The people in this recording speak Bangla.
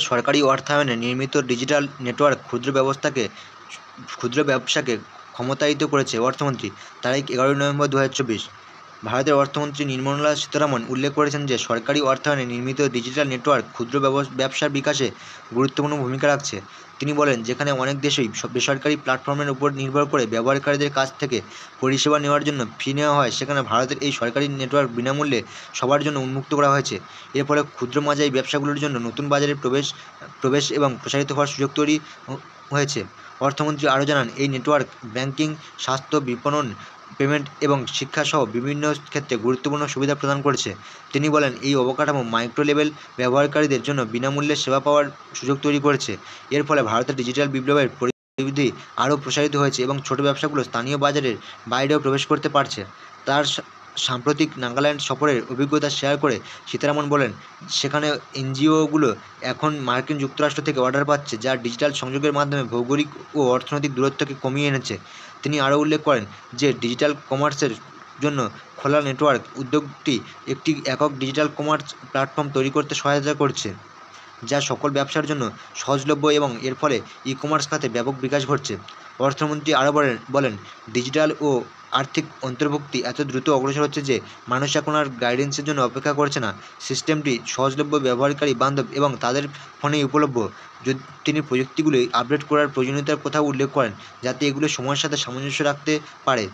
সরকারি অর্থায়নে নির্মিত ডিজিটাল নেটওয়ার্ক ক্ষুদ্র ব্যবসাকে ক্ষমতায়িত করেছে অর্থমন্ত্রী। তারিখ 11 নভেম্বর 2024। ভারতের অর্থমন্ত্রী নির্মলা সীতারামন উল্লেখ করেছেন যে সরকারি অর্থায়নে নির্মিত ডিজিটাল নেটওয়ার্ক ক্ষুদ্র ব্যবসার বিকাশে গুরুত্বপূর্ণ ভূমিকা রাখছে। তিনি বলেন, যেখানে অনেক দেশেই বেসরকারি প্ল্যাটফর্মের উপর নির্ভর করে ব্যবহারকারীদের কাছ থেকে পরিষেবা নেওয়ার জন্য ফি নেওয়া হয়, সেখানে ভারতের এই সরকারি নেটওয়ার্ক বিনামূল্যে সবার জন্য উন্মুক্ত করা হয়েছে। এর ফলে ক্ষুদ্র মাঝারি ব্যবসাগুলোর জন্য নতুন বাজারে প্রবেশ এবং প্রসারিত হওয়ার সুযোগ তৈরি হয়েছে। অর্থমন্ত্রী আরও জানান, এই নেটওয়ার্ক ব্যাংকিং, স্বাস্থ্য, বিপণন, পেমেন্ট এবং শিক্ষাসহ বিভিন্ন ক্ষেত্রে গুরুত্বপূর্ণ সুবিধা প্রদান করেছে। তিনি বলেন, এই অবকাঠামো মাইক্রো লেভেল ব্যবহারকারীদের জন্য বিনামূল্যে সেবা পাওয়ার সুযোগ তৈরি করেছে। এর ফলে ভারতের ডিজিটাল বিপ্লবের পরিধি আরও প্রসারিত হয়েছে এবং ছোট ব্যবসাগুলো স্থানীয় বাজারের বাইরেও প্রবেশ করতে পারছে। তার সাম্প্রতিক নাগাল্যান্ড সফরের অভিজ্ঞতা শেয়ার করে সীতারামন বলেন, সেখানে এনজিওগুলো এখন মার্কিন যুক্তরাষ্ট্র থেকে অর্ডার পাচ্ছে, যা ডিজিটাল সংযোগের মাধ্যমে ভৌগোলিক ও অর্থনৈতিক দূরত্বকে কমিয়ে এনেছে। তিনি আরও উল্লেখ করেন যে ডিজিটাল কমার্সের জন্য খোলা নেটওয়ার্ক উদ্যোগটি একটি একক ডিজিটাল কমার্স প্ল্যাটফর্ম তৈরি করতে সহায়তা করছে, যা সকল ব্যবসার জন্য সহজলভ্য এবং এর ফলে ই কমার্স খাতে ব্যাপক বিকাশ ঘটছে। অর্থমন্ত্রী আরও বলেন, ডিজিটাল ও আর্থিক অন্তর্ভুক্তি এত দ্রুত অগ্রসর হচ্ছে যে মানুষ এখন আর গাইডেন্সের জন্য অপেক্ষা করছে না। সিস্টেমটি সহজলভ্য, ব্যবহারকারী বান্ধব এবং তাদের ফোনেই উপলব্ধ। তিনি প্রযুক্তিগুলি আপডেট করার প্রয়োজনীয়তার কথা উল্লেখ করেন, যাতে এগুলো সময়ের সাথে সামঞ্জস্য রাখতে পারে।